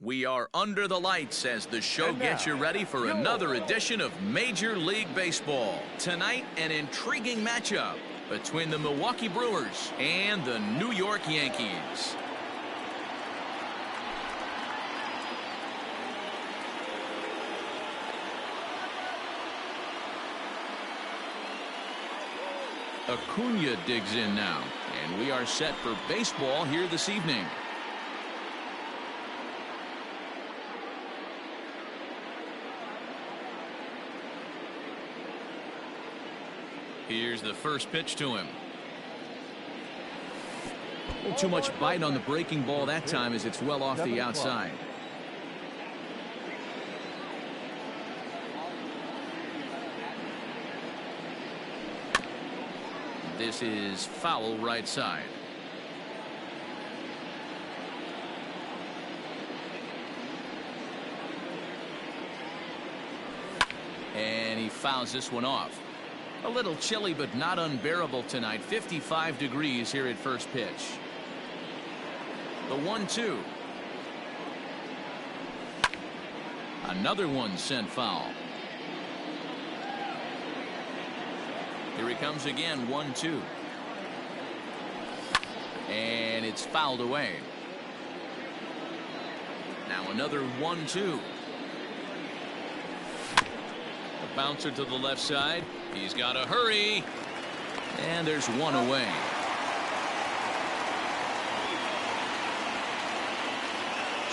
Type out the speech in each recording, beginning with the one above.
We are under the lights as the show gets you ready for another edition of Major League Baseball. Tonight, an intriguing matchup between the Milwaukee Brewers and the New York Yankees. Acuna digs in now, and we are set for baseball here this evening. Here's the first pitch to him. A little too much bite on the breaking ball that time as it's well off the outside. This is foul right side. And he fouls this one off. A little chilly but not unbearable tonight. 55 degrees here at first pitch. The 1-2. Another one sent foul. Here he comes again. 1-2. And it's fouled away. Now another 1-2. The bouncer to the left side. He's got to hurry. And there's one away.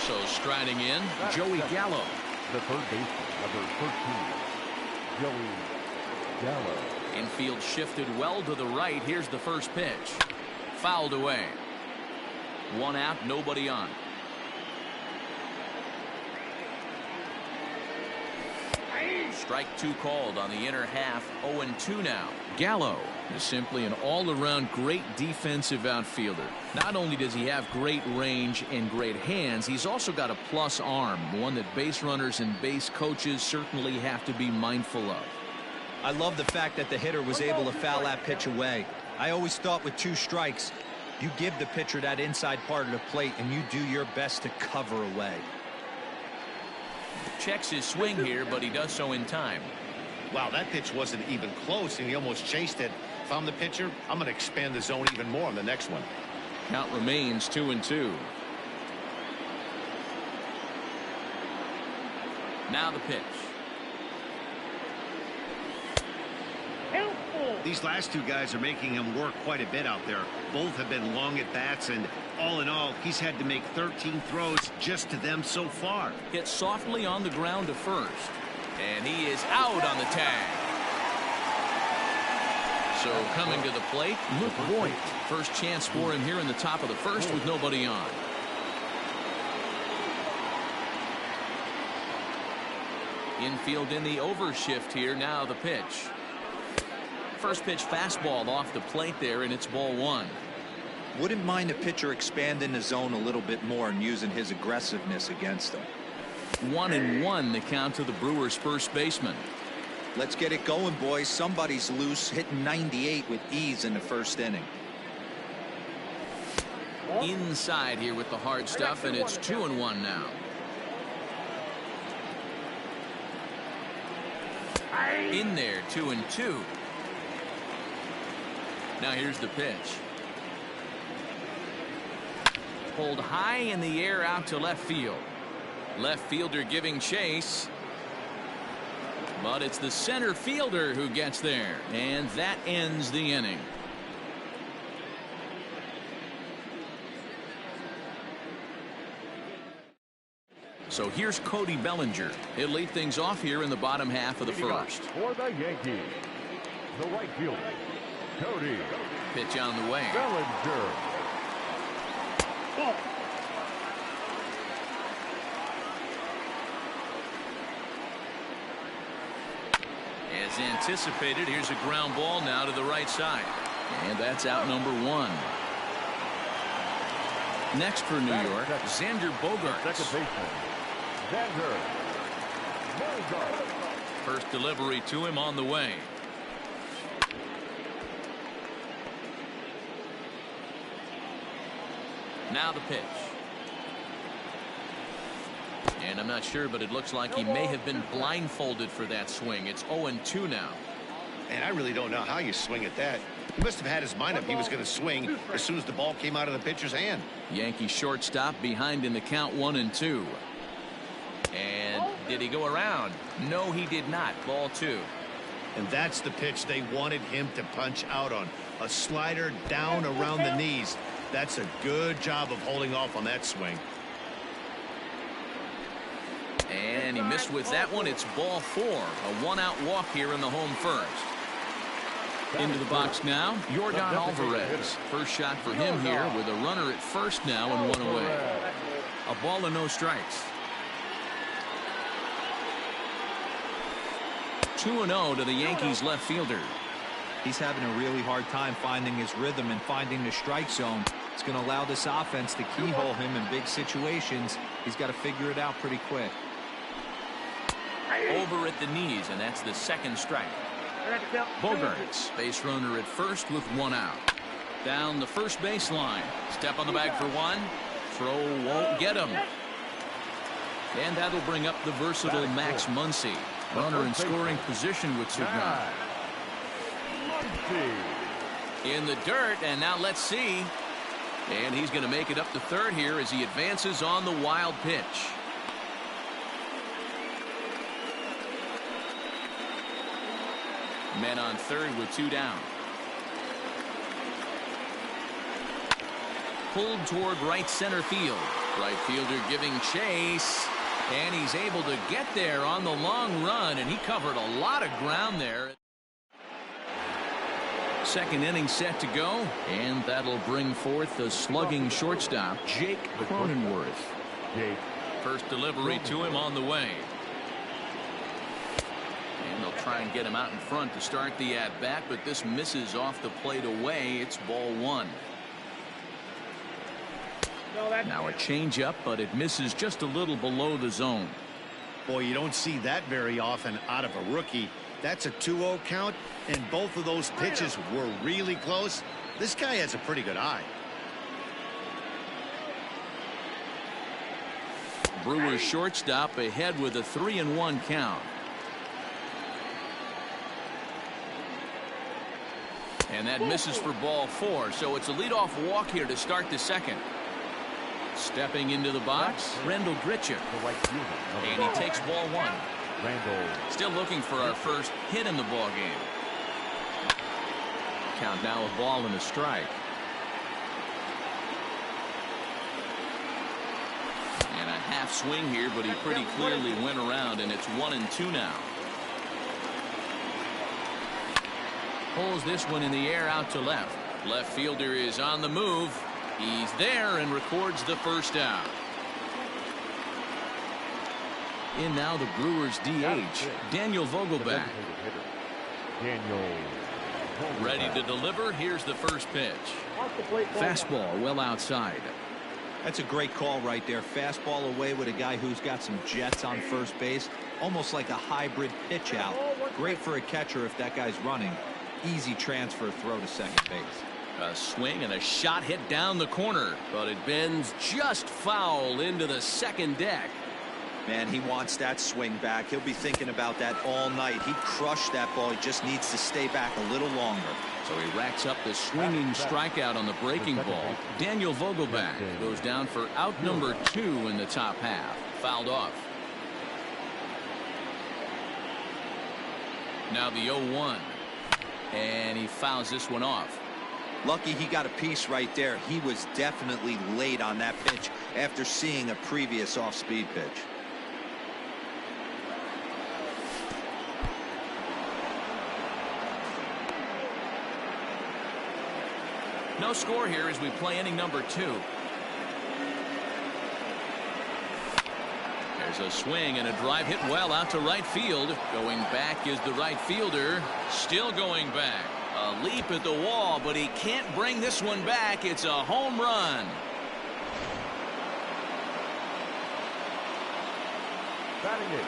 So striding in, Joey Gallo. The third baseman, number 13, Joey Gallo. Infield shifted well to the right. Here's the first pitch. Fouled away. One out, nobody on. Strike two called on the inner half. 0-2 now. Gallo is simply an all-around great defensive outfielder. Not only does he have great range and great hands, he's also got a plus arm, one that base runners and base coaches certainly have to be mindful of. I love the fact that the hitter was able to foul that pitch away. I always thought with two strikes, you give the pitcher that inside part of the plate and you do your best to cover away. Checks his swing here, but he does so in time. Wow, that pitch wasn't even close, and he almost chased it. If I'm the pitcher, I'm going to expand the zone even more on the next one. Count remains 2-2. Now the pitch. These last two guys are making him work quite a bit out there. Both have been long at bats, and all in all, he's had to make 13 throws just to them so far. Hit softly on the ground to first, and he is out on the tag. So coming to the plate, Luke Voit. First chance for him here in the top of the first with nobody on. Infield in the overshift here. Now the pitch. First pitch fastball off the plate there, and it's ball one. Wouldn't mind the pitcher expanding the zone a little bit more and using his aggressiveness against them. 1-1 the count to the Brewers' first baseman. Let's get it going, boys. Somebody's loose, hitting 98 with ease in the first inning. Inside here with the hard stuff, and it's 2-1 now. In there, 2-2. Now here's the pitch. Pulled high in the air out to left field. Left fielder giving chase. But it's the center fielder who gets there. And that ends the inning. So here's Cody Bellinger. He'll lead things off here in the bottom half of the first. For the Yankees, the right fielder, Cody. Pitch on the way. Bellinger. As anticipated, here's a ground ball now to the right side. And that's out number one. Next for New York, Xander Bogaerts. Second baseman, Xander Bogaerts. First delivery to him on the way. Now the pitch. And I'm not sure, but it looks like he may have been blindfolded for that swing. It's 0-2 now. And I really don't know how you swing at that. He must have had his mind up he was going to swing as soon as the ball came out of the pitcher's hand. Yankee shortstop behind in the count 1-2. And did he go around? No, he did not. Ball 2. And that's the pitch they wanted him to punch out on. A slider down around the knees. That's a good job of holding off on that swing. And he missed with that one. It's ball 4. A one-out walk here in the home first. Into the box now, Yordan Alvarez. First shot for him here with a runner at first now and 1 away. A ball and no strikes. 2-0 to the Yankees left fielder. He's having a really hard time finding his rhythm and finding the strike zone. It's going to allow this offense to keyhole him in big situations. He's got to figure it out pretty quick. Over at the knees, and that's the second strike. Bogaerts, base runner at first with 1 out. Down the first baseline. Step on the bag for 1. Throw won't get him. And that'll bring up the versatile Max Muncy. Runner in scoring position with 2 gone. In the dirt, and now let's see. And he's going to make it up to third here as he advances on the wild pitch. Men on third with 2 down. Pulled toward right center field. Right fielder giving chase. And he's able to get there on the long run, and he covered a lot of ground there. Second inning set to go, and that'll bring forth the slugging shortstop, Jake Cronenworth. First delivery to him on the way. And they'll try and get him out in front to start the at-bat, but this misses off the plate away. It's ball 1. Now a changeup, but it misses just a little below the zone. Boy, you don't see that very often out of a rookie. That's a 2-0 count, and both of those pitches were really close. This guy has a pretty good eye. Brewers shortstop ahead with a 3-1 count. And that misses for ball 4, so it's a leadoff walk here to start the second. Stepping into the box, Randall Grichuk. And he takes ball 1. Still looking for our first hit in the ball game. Count now a ball and a strike. And a half swing here, but he pretty clearly went around, and it's 1-2 now. Pulls this one in the air out to left. Left fielder is on the move. He's there and records the first out. In now the Brewers DH, Daniel Vogelbach. Ready to deliver. Here's the first pitch. Fastball well outside. That's a great call right there. Fastball away with a guy who's got some jets on first base. Almost like a hybrid pitch out. Great for a catcher if that guy's running. Easy transfer throw to second base. A swing and a shot hit down the corner, but it bends just foul into the second deck. Man, he wants that swing back. He'll be thinking about that all night. He crushed that ball. He just needs to stay back a little longer. So he racks up the swinging strikeout on the breaking ball. Daniel Vogelbach goes down for out number 2 in the top half. Fouled off. Now the 0-1. And he fouls this one off. Lucky he got a piece right there. He was definitely late on that pitch after seeing a previous off-speed pitch. No score here as we play inning number 2. There's a swing and a drive hit well out to right field. Going back is the right fielder. Still going back. A leap at the wall, but he can't bring this one back. It's a home run. Batting it,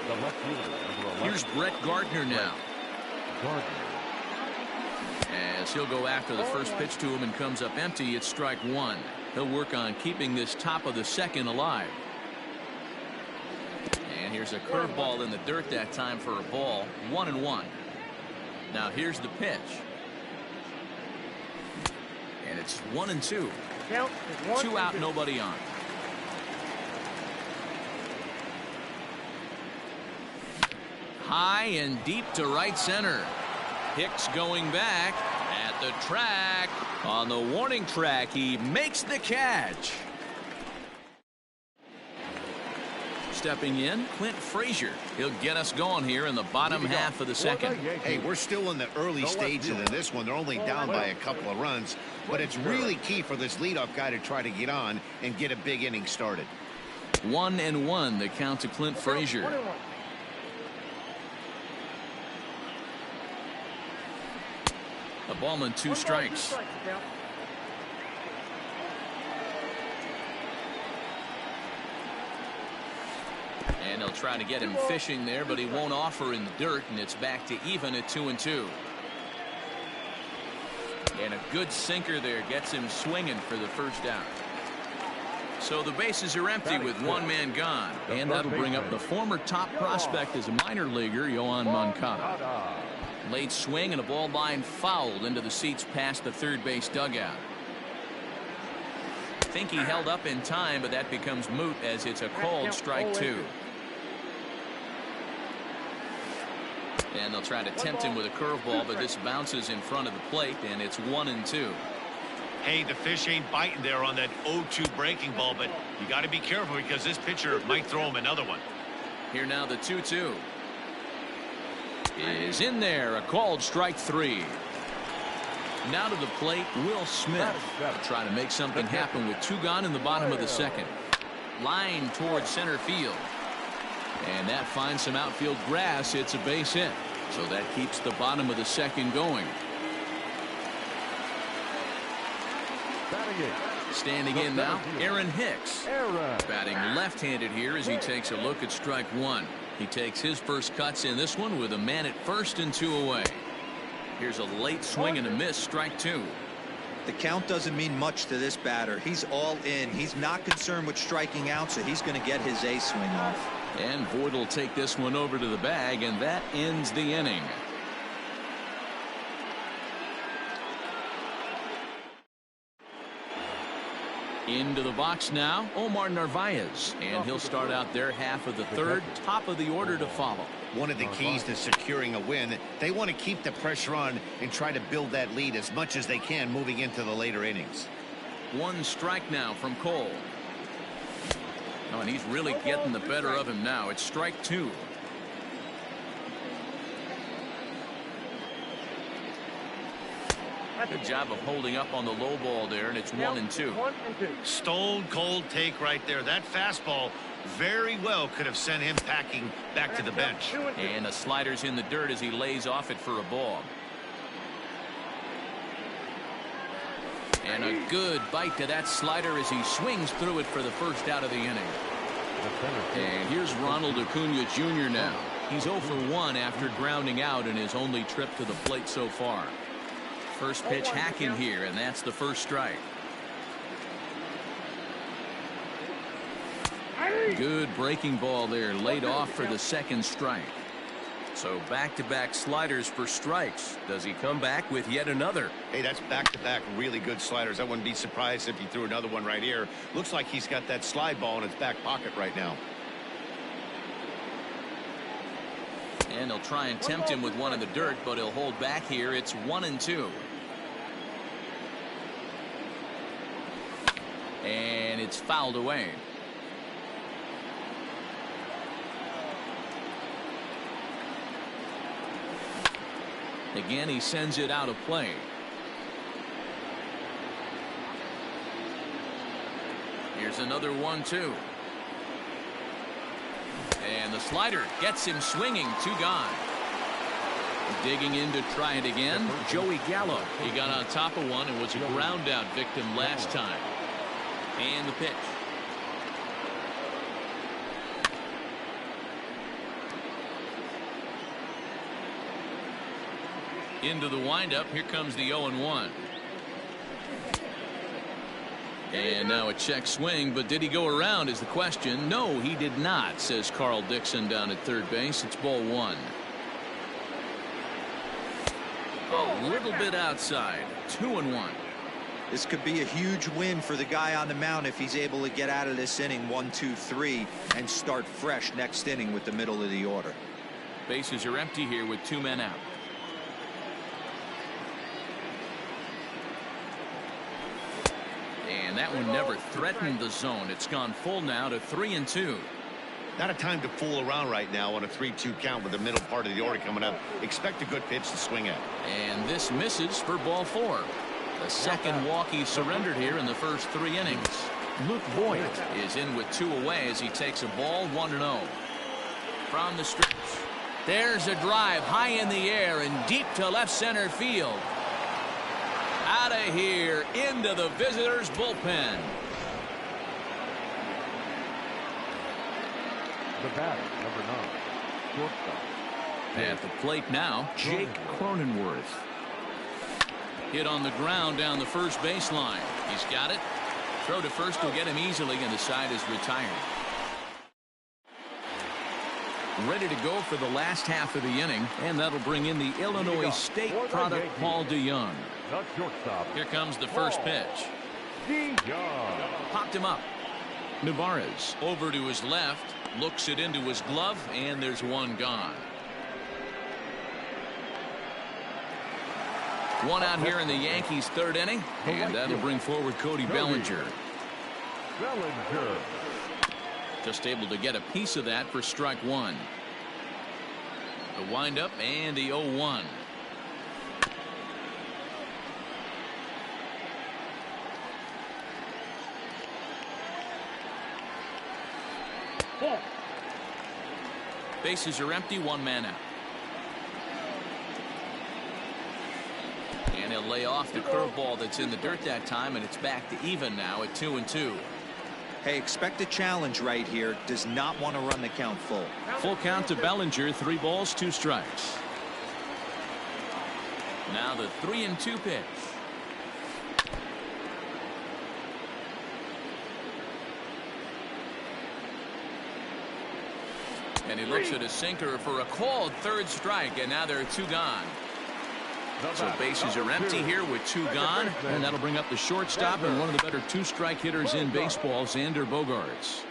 the left fielder. Here's Brett Gardner now. As he'll go after the first pitch to him and comes up empty, it's strike 1. He'll work on keeping this top of the second alive. Here's a curveball in the dirt that time for a ball. 1-1. Now here's the pitch. And it's 1-2. Count is 1 Two out, 2. nobody on. High and deep to right center. Hicks going back at the track. On the warning track, he makes the catch. Stepping in, Clint Frazier. He'll get us going here in the bottom half of the second. Hey, we're still in the early stages of this one. They're only down by a couple of runs, but it's really key for this leadoff guy to try to get on and get a big inning started. 1-1, the count to Clint Frazier. 1-1. A ball and 2 strikes. And they'll try to get him fishing there, but he won't offer in the dirt, and it's back to even at 2-2. And a good sinker there gets him swinging for the first out. So the bases are empty with one man gone, and that'll bring up the former top prospect as a minor leaguer, Yoan Moncada. Late swing and a ball line fouled into the seats past the third base dugout. I think he held up in time, but that becomes moot as it's a called strike 2. And they'll try to tempt him with a curveball, but this bounces in front of the plate, and it's 1-2. Hey, the fish ain't biting there on that 0-2 breaking ball, but you got to be careful because this pitcher might throw him another one. Here now the 2-2. Is in there, a called strike 3. Now to the plate, Will Smith. Trying to make something happen with 2 gone in the bottom of the second. Line towards center field. And that finds some outfield grass. It's a base hit. So that keeps the bottom of the second going. Standing in now, Aaron Hicks. Batting left-handed here as he takes a look at strike 1. He takes his first cuts in this one with a man at first and 2 away. Here's a late swing and a miss, strike 2. The count doesn't mean much to this batter. He's all in. He's not concerned with striking out, so he's going to get his ace swing off. And Voit will take this one over to the bag, and that ends the inning. Into the box now, Omar Narvaez, and he'll start out their half of the third, top of the order to follow. One of the keys to securing a win, they want to keep the pressure on and try to build that lead as much as they can moving into the later innings. 1 strike now from Cole. Oh, and he's really getting the better of him now. It's strike 2. Good job of holding up on the low ball there, and it's 1-2. Stone cold take right there. That fastball very well could have sent him packing back to the bench. And the slider's in the dirt as he lays off it for a ball. And a good bite to that slider as he swings through it for the first out of the inning. And here's Ronald Acuna Jr. now. He's 0 for 1 after grounding out in his only trip to the plate so far. First pitch hacking here, and that's the first strike. Good breaking ball there, laid off for the second strike. So back-to-back sliders for strikes. Does he come back with yet another? Hey, that's back-to-back really good sliders. I wouldn't be surprised if he threw another one right here. Looks like he's got that slide ball in his back pocket right now. And they'll try and tempt him with one in the dirt, but he'll hold back here. It's 1-2. And it's fouled away. Again, he sends it out of play. Here's another 1-2. And the slider gets him swinging. 2 gone. Digging in to try it again, Joey Gallo. He got on top of one and was a ground out victim last time. And the pitch. Into the windup. Here comes the 0-1. And now a check swing, but did he go around is the question. No, he did not, says Carl Dixon down at third base. It's ball one. A little bit outside. 2-1. This could be a huge win for the guy on the mound if he's able to get out of this inning 1, 2, 3 and start fresh next inning with the middle of the order. Bases are empty here with 2 men out. And that one never threatened the zone. It's gone full now to 3-2. Not a time to fool around right now on a 3-2 count with the middle part of the order coming up. Expect a good pitch to swing at. And this misses for ball 4. The second walk he surrendered here in the first 3 innings. Luke Voigt is in with 2 away as he takes a ball 1-0. From the stretch. There's a drive high in the air and deep to left center field. Out of here into the visitors' bullpen. The batter, number 9, shortstop. At the plate now, Jake Cronenworth. Hit on the ground down the first baseline. He's got it. Throw to first will get him easily, and the side is retired. Ready to go for the last half of the inning, and that'll bring in the Illinois State product, Paul DeJong. The shortstop. Here comes the first pitch. DeJong. Popped him up. Navarez over to his left, looks it into his glove, and there's one gone. One out here in the Yankees' third inning, and that'll bring forward Cody Bellinger. Bellinger. Just able to get a piece of that for strike 1. The windup and the 0-1. Bases are empty, 1 man out. And he'll lay off the curveball that's in the dirt that time, and it's back to even now at 2-2. Hey, expect a challenge right here. Does not want to run the count full. Full count to Bellinger, 3 balls, 2 strikes. Now the 3-2 pitch. And he looks at his sinker for a called third strike, and now there are 2 gone. So bases are empty here with 2 gone, and that'll bring up the shortstop and one of the better 2-strike hitters in baseball, Xander Bogaerts.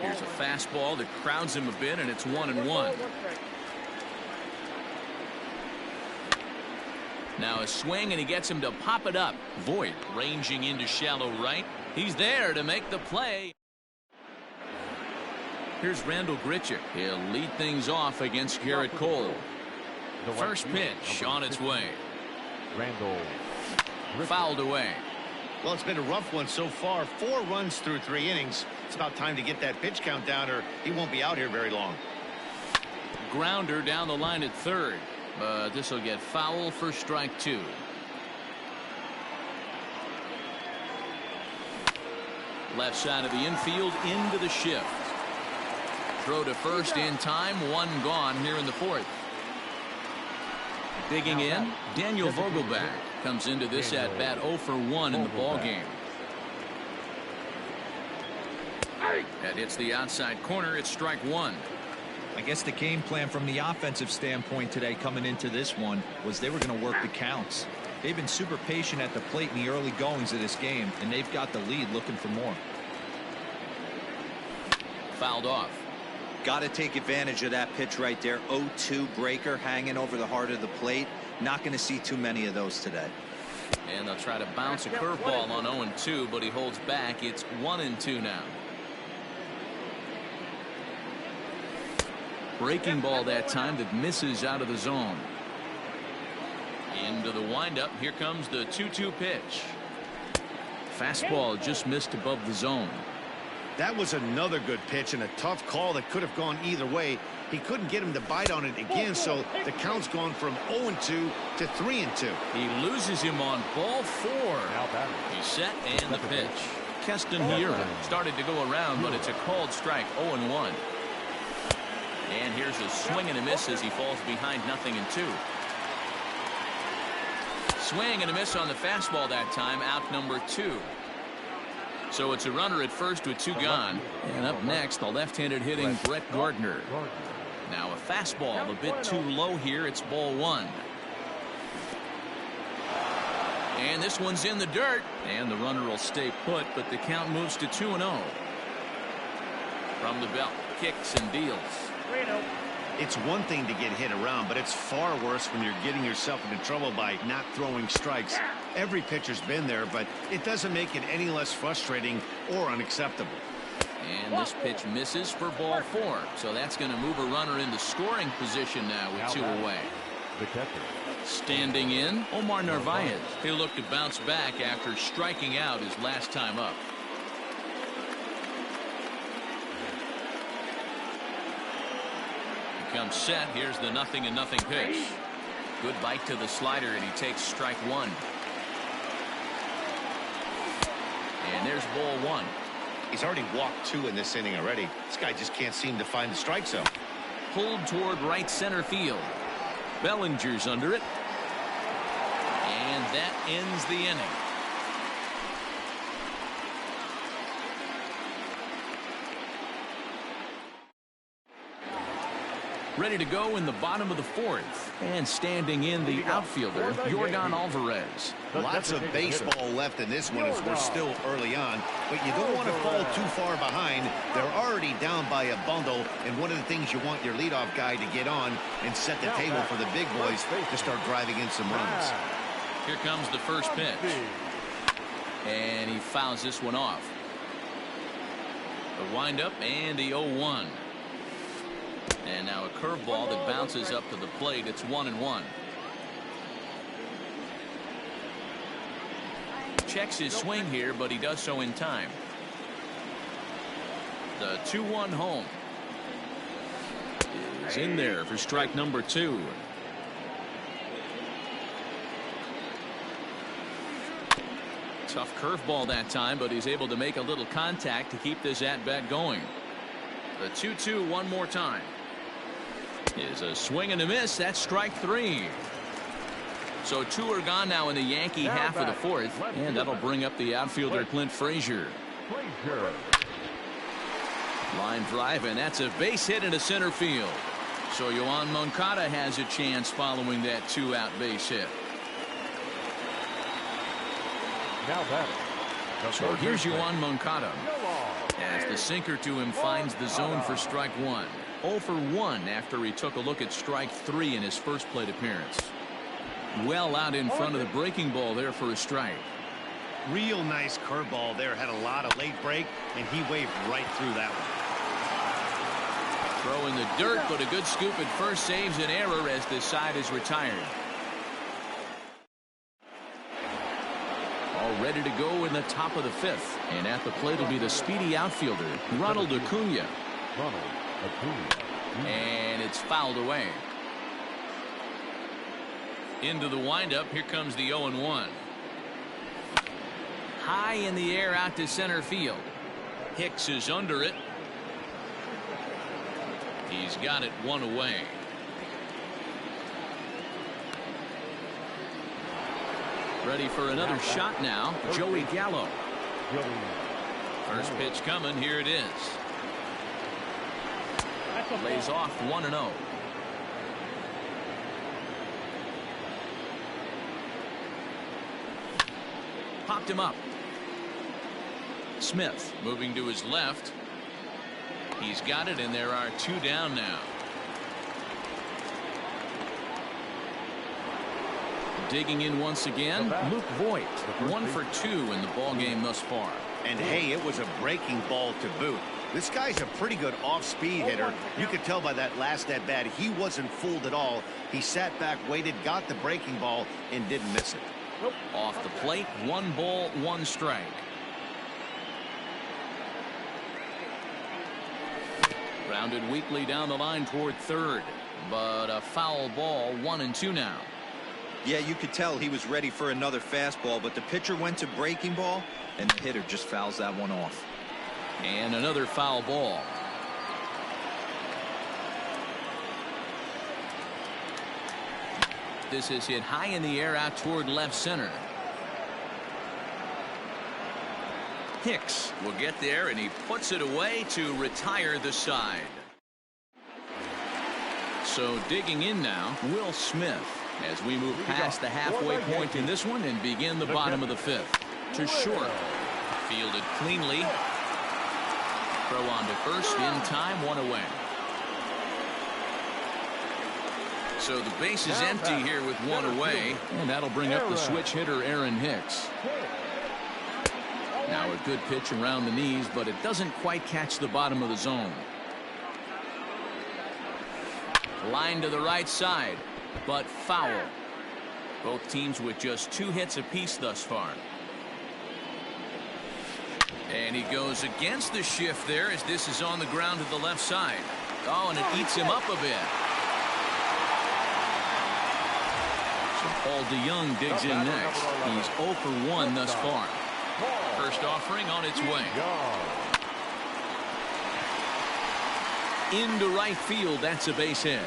Here's a fastball that crowds him a bit, and it's 1-1. Now a swing, and he gets him to pop it up. Voigt ranging into shallow right. He's there to make the play. Here's Randall Grichuk. He'll lead things off against Garrett Cole. First pitch on its way. Randall. Fouled away. Well, it's been a rough one so far. 4 runs through 3 innings. It's about time to get that pitch count down, or he won't be out here very long. Grounder down the line at third, but this will get foul for strike 2. Left side of the infield into the shift. Throw to first in time, 1 gone here in the 4th. Digging in, Daniel Vogelbach comes into this at bat 0 for 1 in the ball game. That hits the outside corner. It's strike 1. I guess the game plan from the offensive standpoint today coming into this one was they were going to work the counts. They've been super patient at the plate in the early goings of this game, and they've got the lead looking for more. Fouled off. Got to take advantage of that pitch right there. 0-2 breaker hanging over the heart of the plate. Not going to see too many of those today. And they'll try to bounce a curveball on 0-2, but he holds back. It's 1-2 now. Breaking ball that time that misses out of the zone. Into the windup. Here comes the 2-2 pitch. Fastball just missed above the zone. That was another good pitch and a tough call that could have gone either way. He couldn't get him to bite on it again, so the count's gone from 0-2 to 3-2. He loses him on ball 4. He's set, and the pitch. Keston Hiura started to go around, but it's a called strike. 0-1. And here's a swing and a miss as he falls behind 0-2. Swing and a miss on the fastball that time, out number 2. So it's a runner at first with 2 gone. And up next, the left-handed hitting Brett Gardner. Now a fastball a bit too low here. It's ball 1. And this one's in the dirt. And the runner will stay put, but the count moves to 2-0. From the belt, kicks and deals. It's one thing to get hit around, but it's far worse when you're getting yourself into trouble by not throwing strikes. Every pitcher's been there, but it doesn't make it any less frustrating or unacceptable. And this pitch misses for ball 4. So that's going to move a runner into scoring position now with 2 away. The catcher. Standing in, Omar Narvaez. He'll look to bounce back after striking out his last time up. Comes set. Here's the 0-0 pitch. Good bite to the slider, and he takes strike 1. And there's ball 1. He's already walked 2 in this inning already. This guy just can't seem to find the strike zone. Pulled toward right center field. Bellinger's under it. And that ends the inning. Ready to go in the bottom of the 4th. And standing in the outfielder, Yordan Alvarez. Lots of baseball left in this one as we're still early on, but you don't want to fall too far behind. They're already down by a bundle, and one of the things you want your leadoff guy to get on and set the table for the big boys to start driving in some runs. Here comes the first pitch. And he fouls this one off. The windup and the 0-1. And now a curveball that bounces up to the plate. It's 1-1. Checks his swing here, but he does so in time. The 2-1 home is in there for strike number 2. Tough curveball that time, but he's able to make a little contact to keep this at-bat going. The 2-2 one more time. Is a swing and a miss. That's strike 3. So 2 are gone now in the Yankee half of the 4th, and that'll bring up the outfielder Clint Frazier. Line drive, and that's a base hit into center field. So Yoan Moncada has a chance following that 2-out base hit. Now batting. So here's Yoan Moncada. As the sinker to him finds the zone for strike 1. 0 for 1 after he took a look at strike 3 in his first plate appearance. Well out in front of the breaking ball there for a strike. Real nice curveball there. Had a lot of late break, and he waved right through that one. Throw in the dirt, but a good scoop at first saves an error as this side is retired. All ready to go in the top of the 5th. And at the plate will be the speedy outfielder, Ronald Acuna. And it's fouled away. Into the windup. Here comes the 0-1. High in the air out to center field. Hicks is under it. He's got it 1 away. Ready for another shot now. Joey Gallo. First pitch coming. Here it is. Lays off 1-0. Popped him up. Smith moving to his left. He's got it, and there are 2 down now. Digging in once again, Luke Voit. 1 for 2 in the ball game thus far. And hey, it was a breaking ball to boot. This guy's a pretty good off-speed hitter. You could tell by that last at-bat he wasn't fooled at all. He sat back, waited, got the breaking ball, and didn't miss it. Off the plate, 1 ball, 1 strike. Grounded weakly down the line toward third, but a foul ball. 1-2 now. Yeah, you could tell he was ready for another fastball, but the pitcher went to breaking ball, and the hitter just fouls that one off. And another foul ball. This is hit high in the air out toward left center. Hicks will get there, and he puts it away to retire the side. So digging in now, Will Smith, as we move past the halfway point in this one and begin the bottom of the fifth. To short. Fielded cleanly. Throw on to first in time, one away. So the base is empty here with one away, and that'll bring up the switch hitter Aaron Hicks. Now a good pitch around the knees, but it doesn't quite catch the bottom of the zone. Line to the right side, but foul. Both teams with just 2 hits apiece thus far. And he goes against the shift there as this is on the ground to the left side. Oh, and it eats him up a bit. So Paul DeYoung digs in next. He's 0 for 1 thus far. First offering on its way. Into right field, that's a base hit.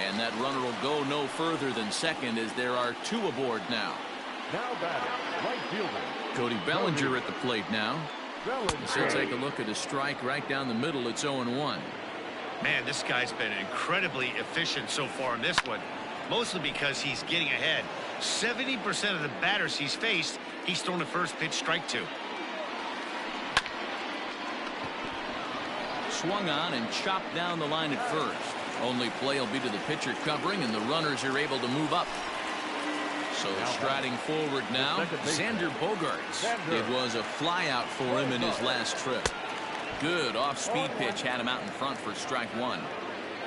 And that runner will go no further than second as there are 2 aboard now. Now batting, right fielder Cody Bellinger at the plate now. So take a look at a strike right down the middle. It's 0-1. Man, this guy's been incredibly efficient so far in this one, mostly because he's getting ahead. 70% of the batters he's faced, he's thrown the first pitch strike to. Swung on and chopped down the line at first. Only play will be to the pitcher covering, and the runners are able to move up. So striding forward now, Xander Bogaerts. It was a flyout for him in his last trip. Good off-speed pitch had him out in front for strike 1.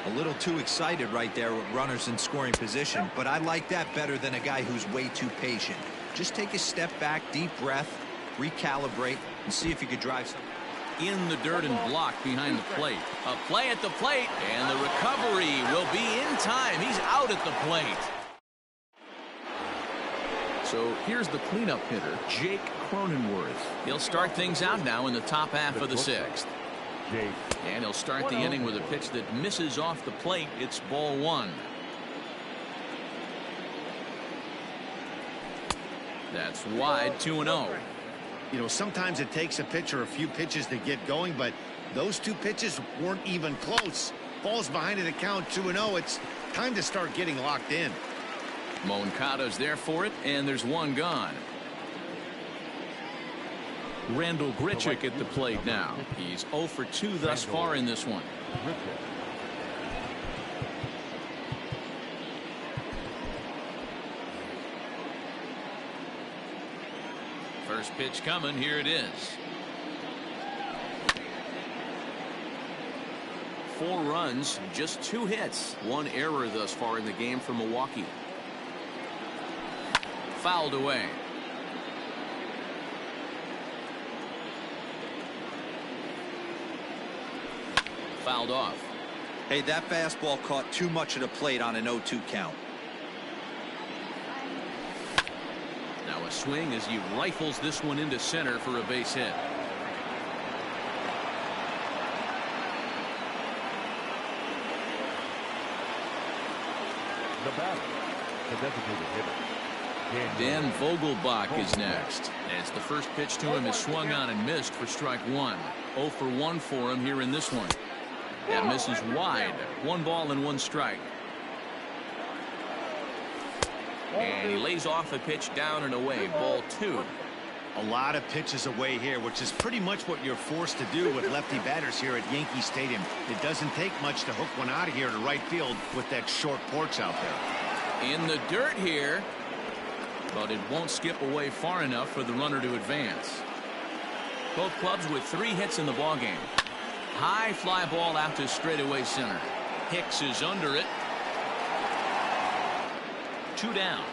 A little too excited right there with runners in scoring position, but I like that better than a guy who's way too patient. Just take a step back, deep breath, recalibrate, and see if you could drive something. In the dirt and blocked behind the plate. A play at the plate, and the recovery will be in time. He's out at the plate. So here's the cleanup hitter, Jake Cronenworth. He'll start things out now in the top half of the 6th. And he'll start the inning with a pitch that misses off the plate. It's ball 1. That's wide, 2-0. You know, sometimes it takes a pitcher a few pitches to get going, but those 2 pitches weren't even close. Ball's behind in the count, 2-0. It's time to start getting locked in. Moncada's there for it, and there's 1 gone. Randall Grichuk at the plate now. He's 0 for 2 thus far in this one. First pitch coming. Here it is. 4 runs, just 2 hits. 1 error thus far in the game for Milwaukee. Fouled away. Fouled off. Hey, that fastball caught too much of the plate on an 0-2 count. Now a swing as he rifles this one into center for a base hit. The batter, the designated hitter, Dan Vogelbach is next, as the first pitch to him is swung on and missed for strike 1. 0 for 1 for him here in this one. That misses wide. 1 ball and 1 strike. And he lays off a pitch down and away. Ball 2. A lot of pitches away here, which is pretty much what you're forced to do with lefty batters here at Yankee Stadium. It doesn't take much to hook one out of here to right field with that short porch out there. In the dirt here, but it won't skip away far enough for the runner to advance. Both clubs with 3 hits in the ballgame. High fly ball out to straightaway center. Hicks is under it. 2 down.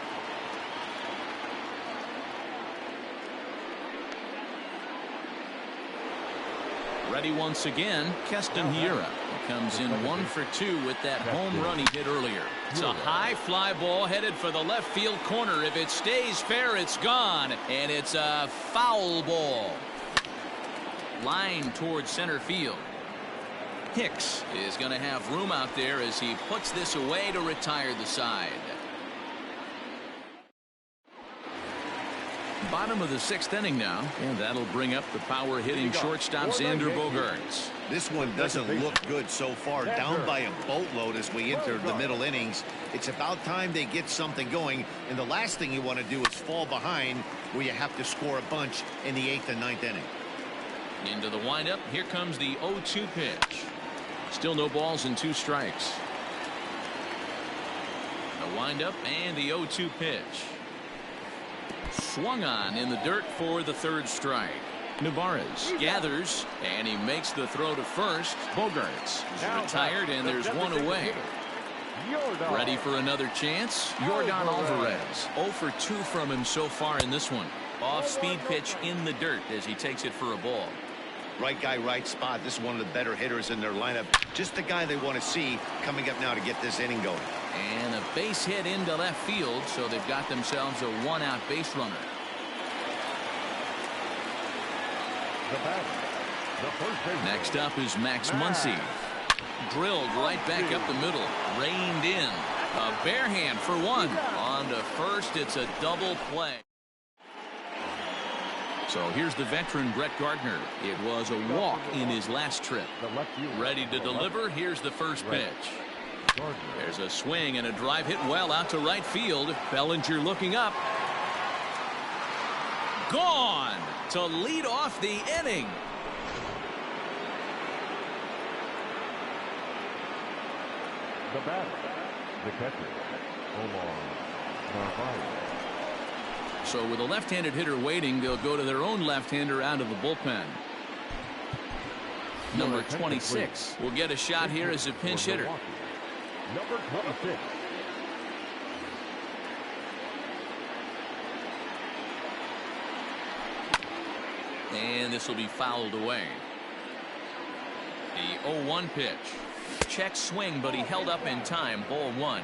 Ready once again, Keston Hiura. He comes in 1 for 2 with that home run he hit earlier. It's a high fly ball headed for the left field corner. If it stays fair, it's gone, and it's a foul ball. Line towards center field. Hicks is going to have room out there as he puts this away to retire the side. Bottom of the 6th inning now, and that'll bring up the power hitting shortstop Xander Bogaerts. This one doesn't look good so far. Down by a boatload as we enter the middle innings. It's about time they get something going, and the last thing you want to do is fall behind where you have to score a bunch in the 8th and 9th inning. Into the windup. Here comes the 0-2 pitch. Still no balls and 2 strikes. The windup and the 0-2 pitch. Swung on in the dirt for the 3rd strike. Narvaez gathers, and he makes the throw to first. Bogaerts is retired, and there's one away. Ready for another chance? Yordan Alvarez. 0 for 2 from him so far in this one. Off-speed pitch in the dirt as he takes it for a ball. Right guy, right spot. This is one of the better hitters in their lineup. Just the guy they want to see coming up now to get this inning going. And a base hit into left field, so they've got themselves a 1-out base runner. Next up is Max Muncy. Drilled right back up the middle. Reined in. A bare hand for 1. On to first. It's a double play. So here's the veteran Brett Gardner. It was a walk in his last trip. Ready to deliver. Here's the first pitch. There's a swing and a drive hit well out to right field. Bellinger looking up. Gone to lead off the inning. The batter, the catcher, Omar Narvaez. So with a left-handed hitter waiting, they'll go to their own left-hander out of the bullpen. Number 26 will get a shot here as a pinch hitter. Number 26. And this will be fouled away. The 0-1 pitch. Check swing, but he held up in time. Ball 1.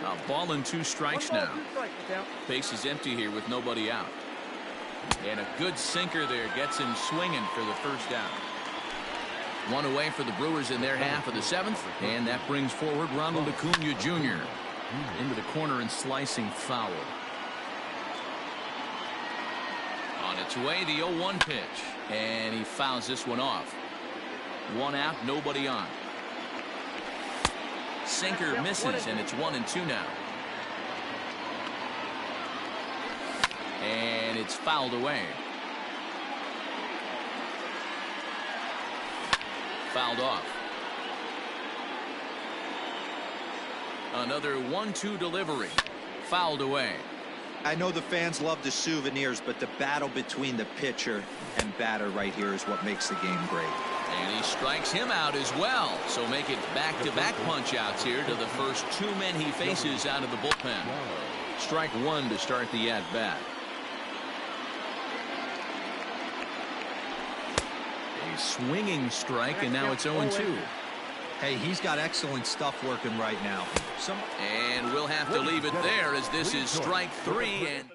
A ball and 2 strikes now. Base is empty here with nobody out. And a good sinker there gets him swinging for the first out. 1 away for the Brewers in their half of the 7th. And that brings forward Ronald Acuna Jr. into the corner and slicing foul. On its way, the 0-1 pitch. And he fouls this one off. 1 out, nobody on. Sinker misses, and it's 1-2 now. And it's fouled away. Fouled off. Another 1-2 delivery. Fouled away. I know the fans love the souvenirs, but the battle between the pitcher and batter right here is what makes the game great. And he strikes him out as well. So make it back-to-back punch-outs here to the first 2 men he faces out of the bullpen. Strike 1 to start the at-bat. A swinging strike, and now it's 0-2. Hey, he's got excellent stuff working right now. And we'll have to leave it there as this is strike 3. And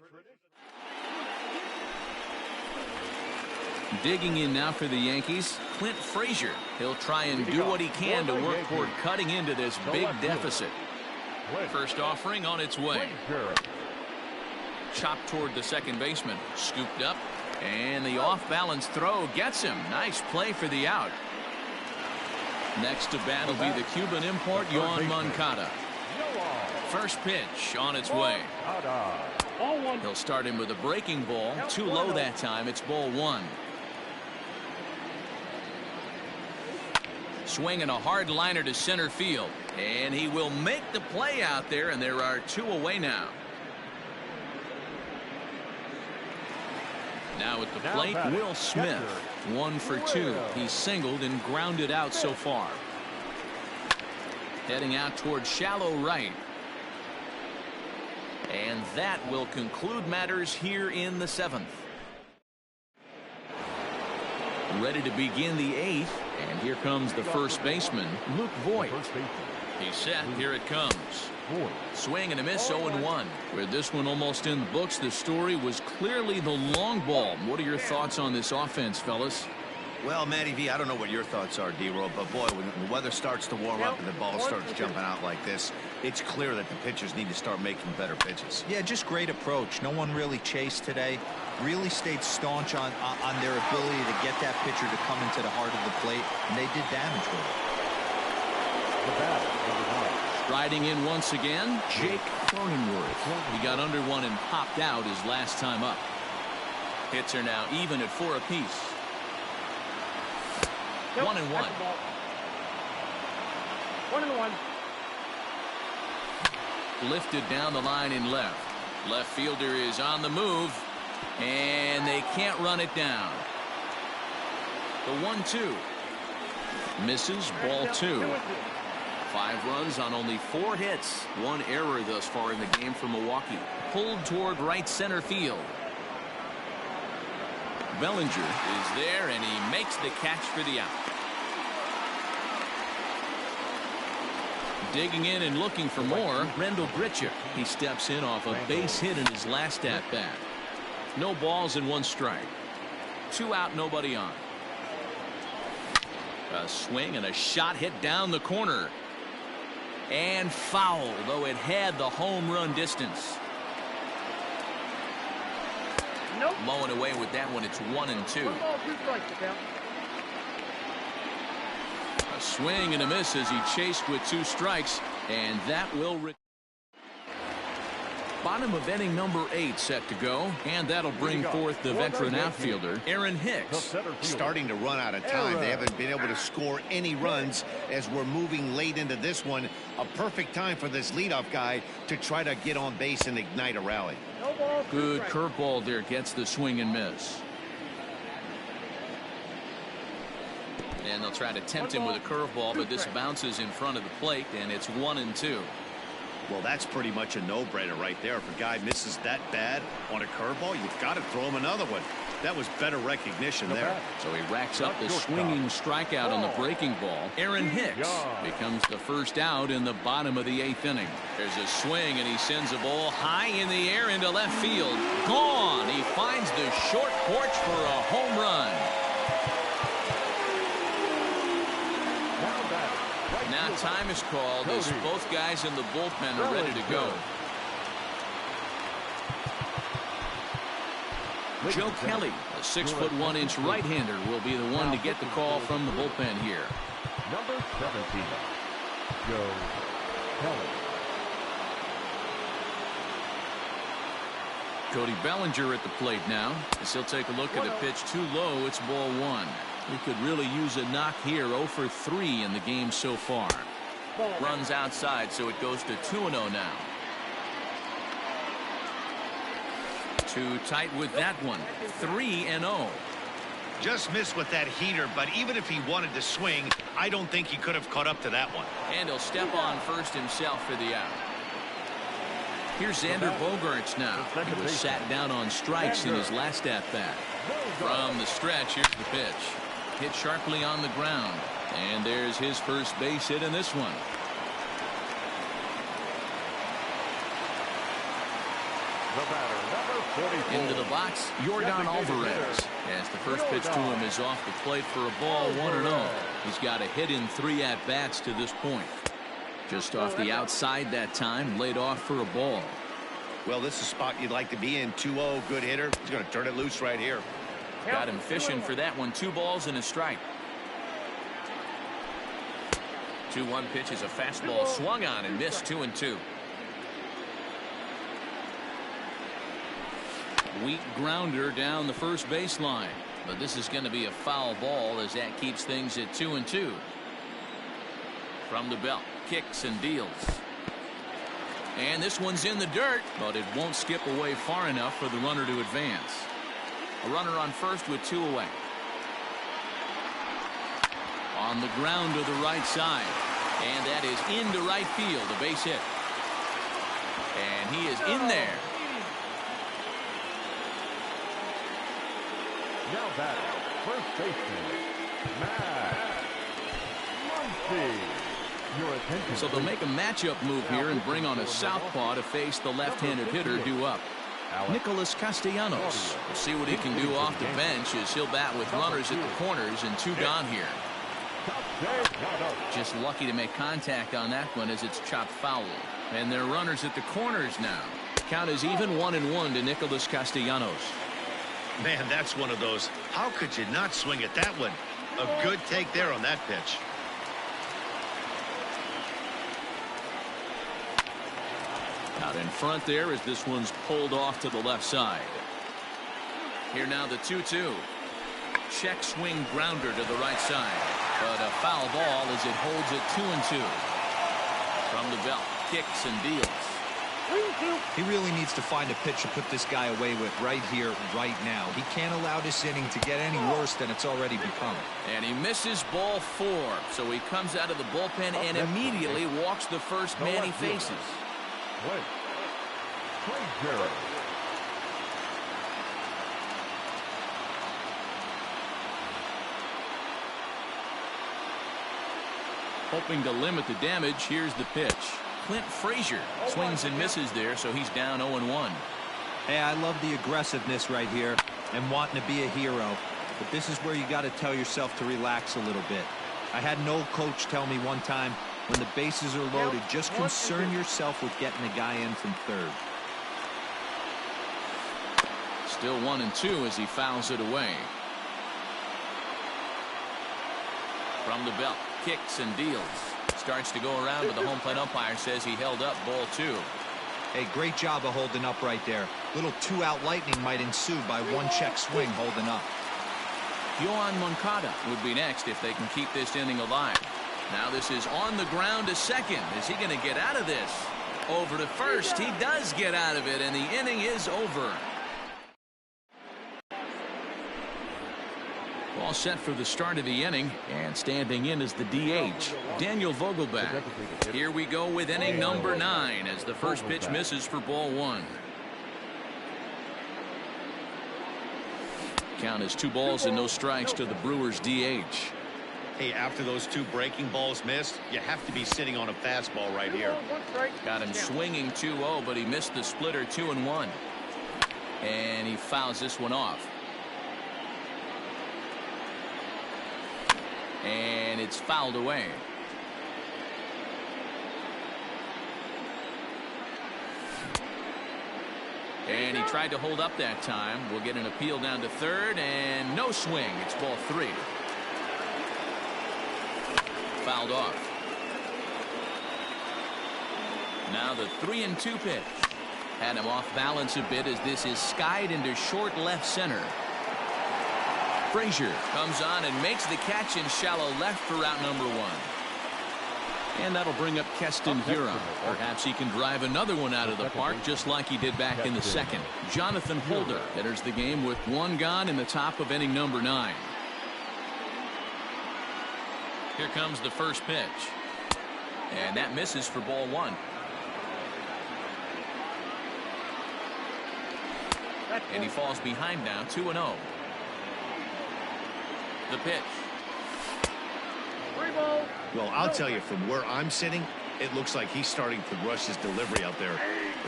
digging in now for the Yankees, Clint Frazier. He'll try and do what he can to work toward cutting into this big deficit. First offering on its way. Chopped toward the second baseman. Scooped up. And the off-balance throw gets him. Nice play for the out. Next to bat will be the Cuban import, Yoan Moncada. First pitch on its way. He'll start him with a breaking ball. Too low that time. It's ball 1. Swinging a hard liner to center field. And he will make the play out there, and there are 2 away now. Now at the plate, Will Smith. 1 for 2. He's singled and grounded out so far. Heading out towards shallow right. And that will conclude matters here in the 7th. Ready to begin the 8th. And here comes the first baseman, Luke Voit. He's set. Here it comes. Swing and a miss, 0-1. With this one almost in the books, the story was clearly the long ball. What are your thoughts on this offense, fellas? Well, Matty V, I don't know what your thoughts are, D-Roll, but boy, when the weather starts to warm up and the ball starts jumping out like this, it's clear that the pitchers need to start making better pitches. Yeah, just great approach. No one really chased today. Really stayed staunch on their ability to get that pitcher to come into the heart of the plate, and they did damage with it. The bat, number 1. Riding in once again, Jake Cronenworth. He got under one and popped out his last time up. Hits are now even at 4 apiece. 1-1. 1-1. Lifted down the line in left. Left fielder is on the move, and they can't run it down. The 1-2 misses, ball 2. 5 runs on only 4 hits. 1 error thus far in the game for Milwaukee. Pulled toward right center field. Bellinger is there, and he makes the catch for the out. Digging in and looking for more, Rendell Grichuk. He steps in off a base hit in his last at-bat. No balls and 1 strike. 2 out, nobody on. A swing and a shot hit down the corner. And foul, though it had the home run distance. Nope. Mowing away with that one. It's 1-2. 1 ball, 2 strikes, the count. A swing and a miss as he chased with 2 strikes, and that will. Bottom of inning number 8 set to go, and that'll bring forth the veteran outfielder Aaron Hicks. Starting to run out of time. They haven't been able to score any runs as we're moving late into this one. A perfect time for this leadoff guy to try to get on base and ignite a rally. No ball, 2 Good strikes. curveball there, gets the swing and miss. And they'll try to tempt him with a curveball, but this bounces in front of the plate, and it's 1-2. Well, that's pretty much a no-brainer right there. If a guy misses that bad on a curveball, you've got to throw him another one. That was better recognition there. So he racks up the swinging strikeout on the breaking ball. Aaron Hicks becomes the first out in the bottom of the 8th inning. There's a swing, and he sends a ball high in the air into left field. Gone. He finds the short porch for a home run. Now time is called as both guys in the bullpen are ready to go. Joe Kelly, a 6'1" right-hander, will be the one to get the call from the bullpen here. Number 17, Joe Kelly. Cody Bellinger at the plate now, as he'll take a look at a pitch too low. It's ball 1. We could really use a knock here. 0 for 3 in the game so far. Runs outside, so it goes to 2-0 now. Too tight with that one. 3-0. Just missed with that heater, but even if he wanted to swing, I don't think he could have caught up to that one. And he'll step on first himself for the out. Here's Xander Bogaerts now. He was sat down on strikes in his last at-bat. From the stretch, here's the pitch. Hit sharply on the ground. And there's his first base hit in this one. The batter, number 44. Into the box, Yordan Alvarez. As the first pitch to him is off the plate for a ball, 1-0. He's got a hit in 3 at-bats to this point. Just off the outside that time, laid off for a ball. Well, this is a spot you'd like to be in. 2-0, good hitter. He's going to turn it loose right here. Got him fishing for that one. 2 balls and a strike. 2-1 pitch is a fastball swung on and missed. 2-2. Weak grounder down the first baseline, but this is going to be a foul ball as that keeps things at 2-2. From the belt, kicks and deals. And this one's in the dirt, but it won't skip away far enough for the runner to advance. A runner on first with 2 away. On the ground to the right side. And that is into right field, a base hit. And he is in there. Now batting, first baseman, Matt Muncy. Your attention. So they'll make a matchup move here and bring on a southpaw to face the left-handed hitter due up. Nicholas Castellanos. We'll see what he can do off the bench as he'll bat with runners at the corners and 2 gone here. Just lucky to make contact on that one as it's chopped foul. And they're runners at the corners now. Count is even 1-1 to Nicholas Castellanos. Man, that's one of those. How could you not swing at that one? A good take there on that pitch. Out in front there as this one's pulled off to the left side. Here now the 2-2. Check swing grounder to the right side. But a foul ball as it holds it 2-2. From the belt, kicks and deals. He really needs to find a pitch to put this guy away with right here, right now. He can't allow this inning to get any worse than it's already become. And he misses ball 4. So he comes out of the bullpen and immediately walks the first man he faces. Hoping to limit the damage, here's the pitch. Clint Frazier swings and misses there, so he's down 0-1. Hey, I love the aggressiveness right here and wanting to be a hero. But this is where you got to tell yourself to relax a little bit. I had an old coach tell me one time, when the bases are loaded, just concern yourself with getting the guy in from third. Still 1-2 as he fouls it away. From the belt, kicks and deals. Starts to go around, but the home plate umpire says he held up ball 2. Hey, great job of holding up right there. Little 2-out lightning might ensue by one check swing holding up. Yoan Moncada would be next if they can keep this inning alive. Now this is on the ground to second. Is he going to get out of this? Over to first. He does get out of it, and the inning is over. All set for the start of the inning, and standing in is the DH, Daniel Vogelbach. Here we go with inning number 9 as the first pitch misses for ball 1. Count is 2 balls and no strikes to the Brewers DH. Hey, after those 2 breaking balls missed, you have to be sitting on a fastball right here. Got him swinging 2-0, but he missed the splitter 2-1. And he fouls this one off. And it's fouled away. And he tried to hold up that time. We'll get an appeal down to third, and no swing. It's ball 3. Fouled off. Now the 3-2 pitch. Had him off balance a bit as this is skied into short left center. Frazier comes on and makes the catch in shallow left for route number 1. And that'll bring up Keston Hiura. Perhaps he can drive another one out of the park just like he did back in the second. Jonathan Holder enters the game with 1 gone in the top of inning number 9. Here comes the first pitch. And that misses for ball 1. And he falls behind now, 2-0. The pitch. Well, I'll tell you, from where I'm sitting, it looks like he's starting to rush his delivery out there.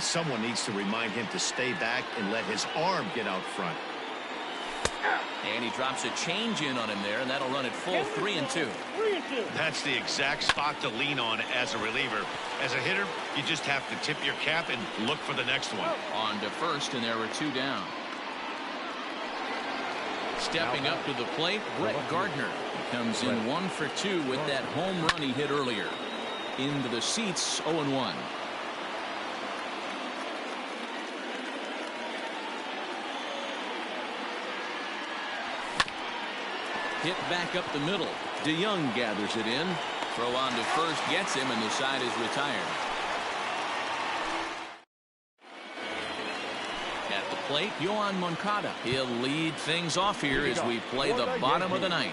Someone needs to remind him to stay back and let his arm get out front. And he drops a change in on him there, and that'll run it full 3-2. That's the exact spot to lean on as a reliever. As a hitter, you just have to tip your cap and look for the next one. On to first, and there were 2 down. Stepping up to the plate, Brett Gardner. He comes in 1 for 2 with that home run he hit earlier. Into the seats, 0-1. Hit back up the middle. DeYoung gathers it in. Throw on to first, gets him, and the side is retired. At the plate, Yoan Moncada. He'll lead things off here as we play the bottom of the 9th.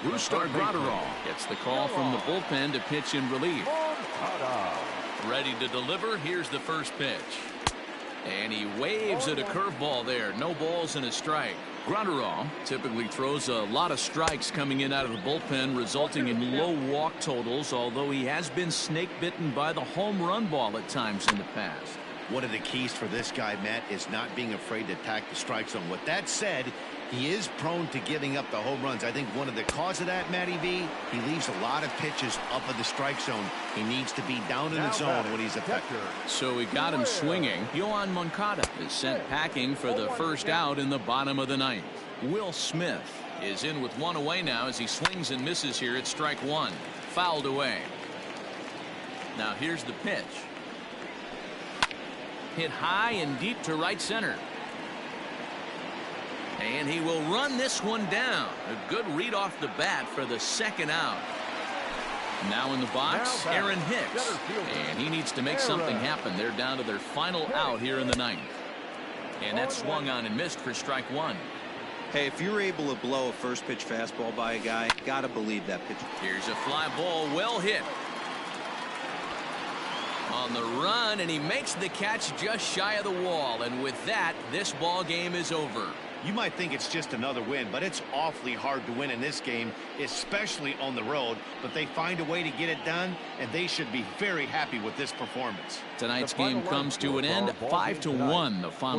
Brusdar Graterol gets the call from the bullpen to pitch in relief. Ready to deliver. Here's the first pitch. And he waves at a curveball there. No balls and a strike. Graterol typically throws a lot of strikes coming in out of the bullpen, resulting in low walk totals, although he has been snake bitten by the home run ball at times in the past. One of the keys for this guy, Matt, is not being afraid to attack the strike zone. With that said, he is prone to giving up the home runs. I think one of the cause of that, Matty V, he leaves a lot of pitches up in the strike zone. He needs to be down in the zone when he's effective. So he got him swinging. Yohan Moncada is sent packing for the first out in the bottom of the ninth. Will Smith is in with one away now as he swings and misses here at strike one. Fouled away. Now here's the pitch. Hit high and deep to right center. And he will run this one down. A good read off the bat for the second out. Now in the box, Aaron Hicks. And he needs to make something happen. They're down to their final out here in the ninth. And that swung on and missed for strike one. Hey, if you're able to blow a first pitch fastball by a guy, gotta believe that pitch. Here's a fly ball, well hit. On the run, and he makes the catch just shy of the wall. And with that, this ball game is over. You might think it's just another win, but it's awfully hard to win in this game, especially on the road. But they find a way to get it done, and they should be very happy with this performance. Tonight's game comes to an end, 5-1, the final.